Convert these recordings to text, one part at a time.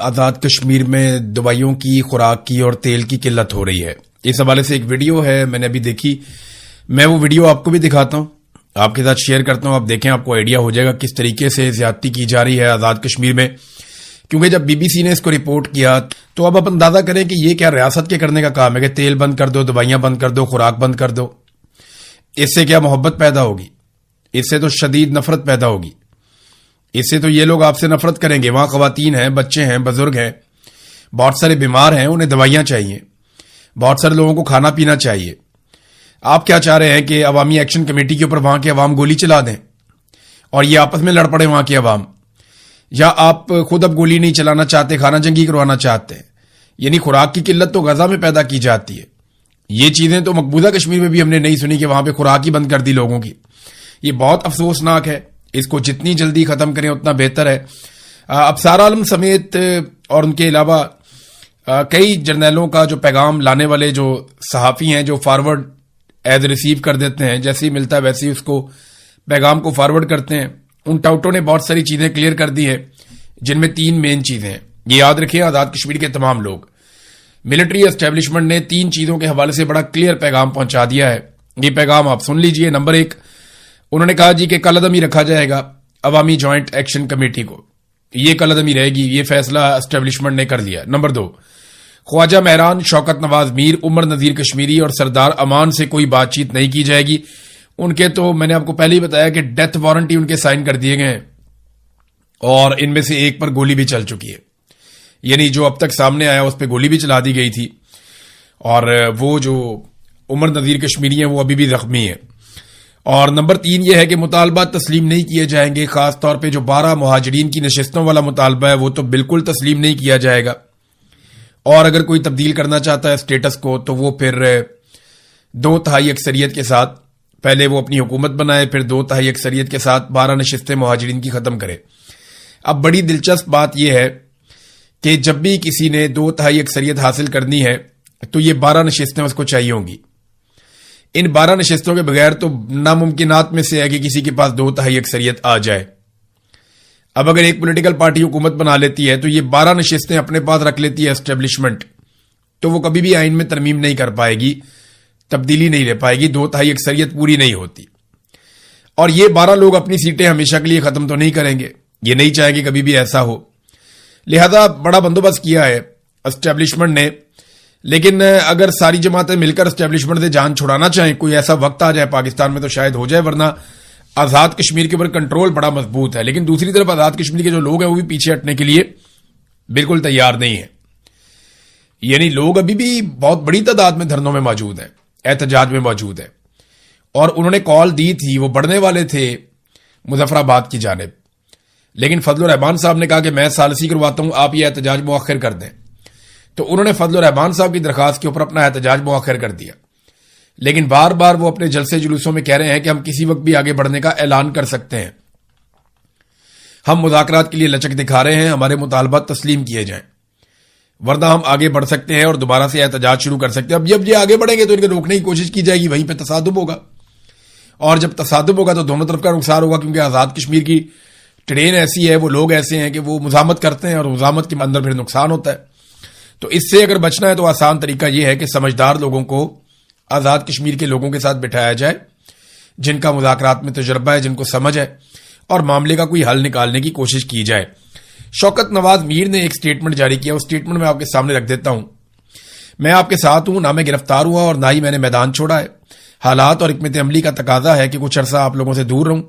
آزاد کشمیر میں دوائیوں کی، خوراک کی اور تیل کی قلت ہو رہی ہے. اس حوالے سے ایک ویڈیو ہے، میں نے ابھی دیکھی. میں وہ ویڈیو آپ کو بھی دکھاتا ہوں، آپ کے ساتھ شیئر کرتا ہوں. آپ دیکھیں، آپ کو آئیڈیا ہو جائے گا کس طریقے سے زیادتی کی جا رہی ہے آزاد کشمیر میں. کیونکہ جب بی بی سی نے اس کو رپورٹ کیا تو اب آپ اندازہ کریں کہ یہ کیا ریاست کے کرنے کا کام ہے کہ تیل بند کر دو، دوائیاں بند کر دو، خوراک بند کر دو. اس سے کیا محبت پیدا ہوگی؟ اس سے تو شدید نفرت پیدا ہوگی. اس سے تو یہ لوگ آپ سے نفرت کریں گے. وہاں خواتین ہیں، بچے ہیں، بزرگ ہیں، بہت سارے بیمار ہیں، انہیں دوائیاں چاہیے، بہت سارے لوگوں کو کھانا پینا چاہیے. آپ کیا چاہ رہے ہیں کہ عوامی ایکشن کمیٹی کے اوپر وہاں کے عوام گولی چلا دیں اور یہ آپس میں لڑ پڑے وہاں کے عوام؟ یا آپ خود اب گولی نہیں چلانا چاہتے، خانہ جنگی کروانا چاہتے ہیں؟ یعنی خوراک کی قلت تو غزہ میں پیدا کی جاتی ہے. یہ چیزیں تو مقبوضہ کشمیر میں بھی ہم نے نہیں سنی کہ وہاں پہ خوراک ہی بند کر دی لوگوں کی. یہ بہت افسوسناک ہے. اس کو جتنی جلدی ختم کریں اتنا بہتر ہے. ابصار عالم سمیت اور ان کے علاوہ کئی جرنیلوں کا جو پیغام لانے والے جو صحافی ہیں، جو فارورڈ ایز ریسیو کر دیتے ہیں، جیسے ہی ملتا ہے ویسے ہی اس کو پیغام کو فارورڈ کرتے ہیں. ان ٹاؤٹوں نے بہت ساری چیزیں کلیئر کر دی ہیں، جن میں 3 مین چیزیں ہیں. یہ یاد رکھیں آزاد کشمیر کے تمام لوگ. ملٹری اسٹیبلشمنٹ نے 3 چیزوں کے حوالے سے بڑا کلیئر پیغام پہنچا دیا ہے. یہ پیغام آپ سن لیجئے. نمبر 1، انہوں نے کہا کہ کل عدم ہی رکھا جائے گا عوامی جوائنٹ ایکشن کمیٹی کو. یہ کل عدم ہی رہے گی، یہ فیصلہ اسٹیبلشمنٹ نے کر لیا. نمبر 2، خواجہ مہران، شوکت نواز میر، عمر نذیر کشمیری اور سردار امان سے کوئی بات چیت نہیں کی جائے گی. ان کے تو میں نے آپ کو پہلے ہی بتایا کہ ڈیتھ وارنٹ ہی ان کے سائن کر دیے گئے ہیں اور ان میں سے ایک پر گولی بھی چل چکی ہے. یعنی جو اب تک سامنے آیا اس پہ گولی بھی چلا دی گئی تھی. اور وہ جو عمر نذیر کشمیری ہیں وہ ابھی بھی زخمی ہے. اور نمبر 3 یہ ہے کہ مطالبات تسلیم نہیں کیے جائیں گے. خاص طور پہ جو 12 مہاجرین کی نشستوں والا مطالبہ ہے وہ تو بالکل تسلیم نہیں کیا جائے گا. اور اگر کوئی تبدیل کرنا چاہتا ہے اسٹیٹس کو تو وہ پھر 2/3 اکثریت کے ساتھ، پہلے وہ اپنی حکومت بنائے، پھر 2/3 اکثریت کے ساتھ 12 نشستیں مہاجرین کی ختم کرے. اب بڑی دلچسپ بات یہ ہے کہ جب بھی کسی نے 2/3 اکثریت حاصل کرنی ہے تو یہ 12 نشستیں اس کو چاہیے ہوں گی. ان 12 نشستوں کے بغیر تو ناممکنات میں سے ہے کہ کسی کے پاس 2/3 اکثریت آ جائے. اب اگر ایک پولیٹیکل پارٹی حکومت بنا لیتی ہے تو یہ 12 نشستیں اپنے پاس رکھ لیتی ہے اسٹیبلشمنٹ، تو وہ کبھی بھی آئین میں ترمیم نہیں کر پائے گی، تبدیلی نہیں لے پائے گی، 2/3 اکثریت پوری نہیں ہوتی. اور یہ 12 لوگ اپنی سیٹیں ہمیشہ کے لیے ختم تو نہیں کریں گے، یہ نہیں چاہیں گے کبھی بھی ایسا ہو. لہذا بڑا بندوبست کیا ہے اسٹیبلشمنٹ نے. لیکن اگر ساری جماعتیں مل کر اسٹیبلشمنٹ سے جان چھڑانا چاہیں، کوئی ایسا وقت آ جائے پاکستان میں تو شاید ہو جائے، ورنہ آزاد کشمیر کے اوپر کنٹرول بڑا مضبوط ہے. لیکن دوسری طرف آزاد کشمیر کے جو لوگ ہیں وہ بھی پیچھے ہٹنے کے لیے بالکل تیار نہیں ہیں. یعنی لوگ ابھی بھی بہت بڑی تعداد میں دھرنوں میں موجود ہیں، احتجاج میں موجود ہیں. اور انہوں نے کال دی تھی، وہ بڑھنے والے تھے مظفر آباد کی جانب، لیکن فضل الرحمان صاحب نے کہا کہ میں ثالثی کرواتا ہوں، آپ یہ احتجاج مؤخر کر دیں. تو انہوں نے فضل الرحمان صاحب کی درخواست کے اوپر اپنا احتجاج مؤخر کر دیا. لیکن بار بار وہ اپنے جلسے جلوسوں میں کہہ رہے ہیں کہ ہم کسی وقت بھی آگے بڑھنے کا اعلان کر سکتے ہیں، ہم مذاکرات کے لیے لچک دکھا رہے ہیں، ہمارے مطالبات تسلیم کیے جائیں ورنہ ہم آگے بڑھ سکتے ہیں اور دوبارہ سے احتجاج شروع کر سکتے ہیں. اب جب یہ آگے بڑھیں گے تو ان کو روکنے کی کوشش کی جائے گی، وہیں پہ تصادم ہوگا. اور جب تصادم ہوگا تو دونوں طرف کا نقصان ہوگا، کیونکہ آزاد کشمیر کی ٹرین ایسی ہے، وہ لوگ ایسے ہیں کہ وہ مزاحمت کرتے ہیں اور مزاحمت کے اندر پھر نقصان ہوتا ہے. تو اس سے اگر بچنا ہے تو آسان طریقہ یہ ہے کہ سمجھدار لوگوں کو آزاد کشمیر کے لوگوں کے ساتھ بٹھایا جائے، جن کا مذاکرات میں تجربہ ہے، جن کو سمجھ ہے، اور معاملے کا کوئی حل نکالنے کی کوشش کی جائے. شوکت نواز میر نے ایک سٹیٹمنٹ جاری کیا، اس سٹیٹمنٹ میں آپ کے سامنے رکھ دیتا ہوں. میں آپ کے ساتھ ہوں، نہ میں گرفتار ہوا اور نہ ہی میں نے میدان چھوڑا ہے. حالات اور حکمت عملی کا تقاضا ہے کہ کچھ عرصہ آپ لوگوں سے دور رہوں،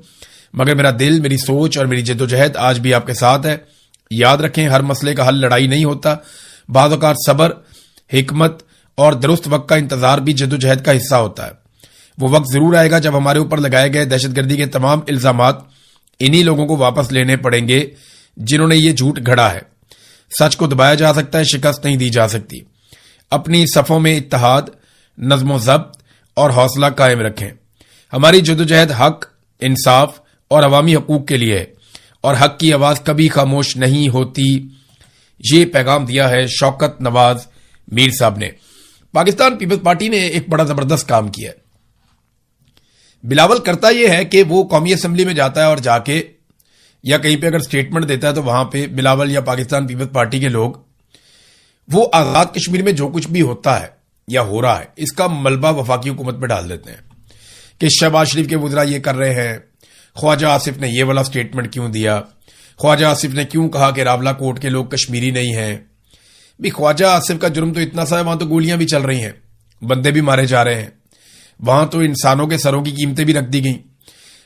مگر میرا دل، میری سوچ اور میری جدوجہد آج بھی آپ کے ساتھ ہے. یاد رکھیں، ہر مسئلے کا حل لڑائی نہیں ہوتا، بعض اوقات صبر، حکمت اور درست وقت کا انتظار بھی جدوجہد کا حصہ ہوتا ہے. وہ وقت ضرور آئے گا جب ہمارے اوپر لگائے گئے دہشت گردی کے تمام الزامات انہی لوگوں کو واپس لینے پڑیں گے جنہوں نے یہ جھوٹ گھڑا ہے. سچ کو دبایا جا سکتا ہے، شکست نہیں دی جا سکتی. اپنی صفوں میں اتحاد، نظم و ضبط اور حوصلہ قائم رکھیں. ہماری جدوجہد حق، انصاف اور عوامی حقوق کے لیے ہے اور حق کی آواز کبھی خاموش نہیں ہوتی. یہ پیغام دیا ہے شوکت نواز میر صاحب نے. پاکستان پیپلز پارٹی نے ایک بڑا زبردست کام کیا ہے. بلاول کرتا یہ ہے کہ وہ قومی اسمبلی میں جاتا ہے اور جا کے یا کہیں پہ اگر سٹیٹمنٹ دیتا ہے تو وہاں پہ بلاول یا پاکستان پیپلز پارٹی کے لوگ وہ آزاد کشمیر میں جو کچھ بھی ہوتا ہے یا ہو رہا ہے اس کا ملبہ وفاقی حکومت پہ ڈال دیتے ہیں کہ شہباز شریف کے وزراء یہ کر رہے ہیں، خواجہ آصف نے یہ والا سٹیٹمنٹ کیوں دیا، خواجہ آصف نے کیوں کہا کہ راولہ کوٹ کے لوگ کشمیری نہیں ہیں۔ بھی خواجہ آصف کا جرم تو اتنا سا ہے، وہاں تو گولیاں بھی چل رہی ہیں، بندے بھی مارے جا رہے ہیں، وہاں تو انسانوں کے سروں کی قیمتیں بھی رکھ دی گئیں،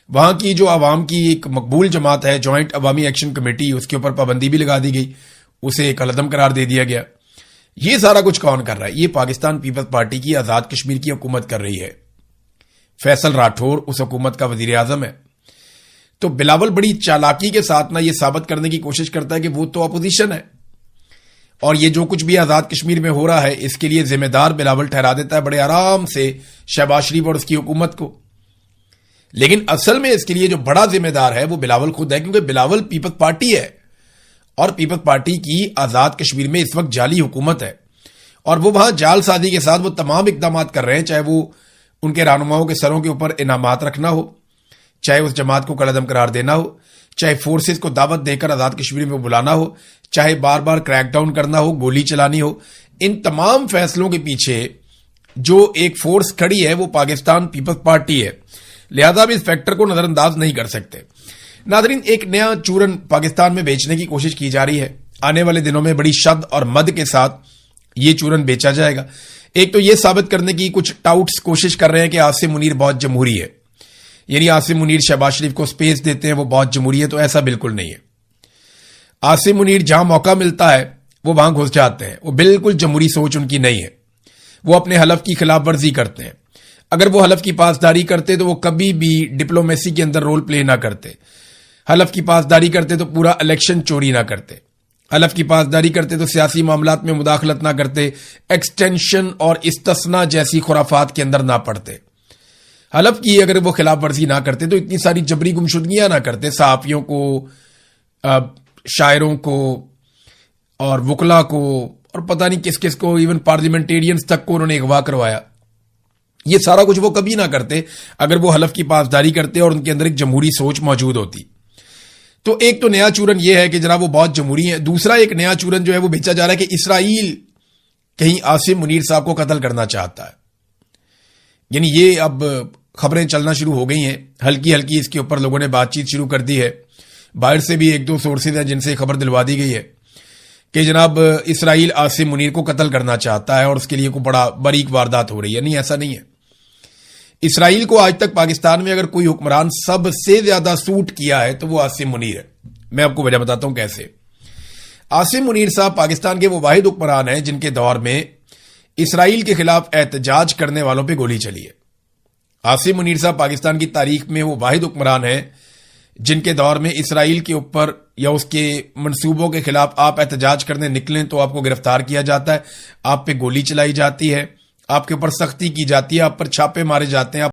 وہاں کی جو عوام کی ایک مقبول جماعت ہے جوائنٹ عوامی ایکشن کمیٹی، اس کے اوپر پابندی بھی لگا دی گئی، اسے ایک العدم قرار دے دیا گیا۔ یہ سارا کچھ کون کر رہا ہے؟ یہ پاکستان پیپلز پارٹی کی آزاد کشمیر کی حکومت کر رہی ہے۔ فیصل راٹھور اس حکومت کا وزیر اعظم ہے۔ تو بلاول بڑی چالاکی کے ساتھ نہ یہ ثابت کرنے کی کوشش کرتا ہے کہ وہ تو اپوزیشن ہے اور یہ جو کچھ بھی آزاد کشمیر میں ہو رہا ہے اس کے لیے ذمہ دار بلاول ٹھہرا دیتا ہے بڑے آرام سے شہباز شریف اور اس کی حکومت کو۔ لیکن اصل میں اس کے لیے جو بڑا ذمہ دار ہے وہ بلاول خود ہے، کیونکہ بلاول پیپلز پارٹی ہے اور پیپلز پارٹی کی آزاد کشمیر میں اس وقت جعلی حکومت ہے اور وہ وہاں جال سازی کے ساتھ وہ تمام اقدامات کر رہے ہیں، چاہے وہ ان کے رہنماؤں کے سروں کے اوپر انعامات رکھنا ہو، چاہے اس جماعت کو کالعدم قرار دینا ہو، چاہے فورسز کو دعوت دے کر آزاد کشمیر میں بلانا ہو، چاہے بار بار کریک ڈاؤن کرنا ہو، گولی چلانی ہو۔ ان تمام فیصلوں کے پیچھے جو ایک فورس کھڑی ہے وہ پاکستان پیپلز پارٹی ہے، لہذا بھی اس فیکٹر کو نظر انداز نہیں کر سکتے۔ ناظرین، ایک نیا چورن پاکستان میں بیچنے کی کوشش کی جا رہی ہے، آنے والے دنوں میں بڑی شد اور مد کے ساتھ یہ چورن بیچا جائے گا۔ ایک تو یہ ثابت کرنے کی کچھ ٹاؤٹس کوشش کر رہے ہیں کہ عاصم منیر بہت جمہوری ہے، یعنی عاصم منیر شہباز شریف کو سپیس دیتے ہیں، وہ بہت جمہوری ہے، تو ایسا بالکل نہیں ہے۔ عاصم منیر جہاں موقع ملتا ہے وہ وہاں گھس جاتے ہیں، وہ بالکل جمہوری سوچ ان کی نہیں ہے، وہ اپنے حلف کی خلاف ورزی کرتے ہیں۔ اگر وہ حلف کی پاسداری کرتے تو وہ کبھی بھی ڈپلومیسی کے اندر رول پلے نہ کرتے، حلف کی پاسداری کرتے تو پورا الیکشن چوری نہ کرتے، حلف کی پاسداری کرتے تو سیاسی معاملات میں مداخلت نہ کرتے، ایکسٹینشن اور استثناء جیسی خرافات کے اندر نہ پڑتے۔ حلف کی اگر وہ خلاف ورزی نہ کرتے تو اتنی ساری جبری گمشدگیاں نہ کرتے، صحافیوں کو، شاعروں کو اور وکلا کو اور پتہ نہیں کس کس کو، ایون پارلیمنٹیرینز تک کو انہوں نے اغوا کروایا۔ یہ سارا کچھ وہ کبھی نہ کرتے اگر وہ حلف کی پاسداری کرتے اور ان کے اندر ایک جمہوری سوچ موجود ہوتی۔ تو ایک تو نیا چورن یہ ہے کہ جناب وہ بہت جمہوری ہیں، دوسرا ایک نیا چورن جو ہے وہ بیچا جا رہا ہے کہ اسرائیل کہیں عاصم منیر صاحب کو قتل کرنا چاہتا ہے، یعنی یہ اب خبریں چلنا شروع ہو گئی ہیں، ہلکی ہلکی اس کے اوپر لوگوں نے بات چیت شروع کر دی ہے، باہر سے بھی ایک دو سورسز ہیں جن سے خبر دلوا دی گئی ہے کہ جناب اسرائیل عاصم منیر کو قتل کرنا چاہتا ہے اور اس کے لیے کوئی بڑا باریک واردات ہو رہی ہے۔ نہیں، ایسا نہیں ہے۔ اسرائیل کو آج تک پاکستان میں اگر کوئی حکمران سب سے زیادہ سوٹ کیا ہے تو وہ عاصم منیر ہے۔ میں آپ کو وجہ بتاتا ہوں کیسے۔ عاصم منیر صاحب پاکستان کے وہ واحد حکمران ہیں جن کے دور میں اسرائیل کے خلاف احتجاج کرنے والوں پہ گولی چلی ہے۔ عاصم منیر صاحب پاکستان کی تاریخ میں وہ واحد حکمران ہیں جن کے دور میں اسرائیل کے اوپر یا اس کے منصوبوں کے خلاف آپ احتجاج کرنے نکلیں تو آپ کو گرفتار کیا جاتا ہے، آپ پہ گولی چلائی جاتی ہے، آپ کے اوپر سختی کی جاتی ہے، آپ پر چھاپے مارے جاتے ہیں،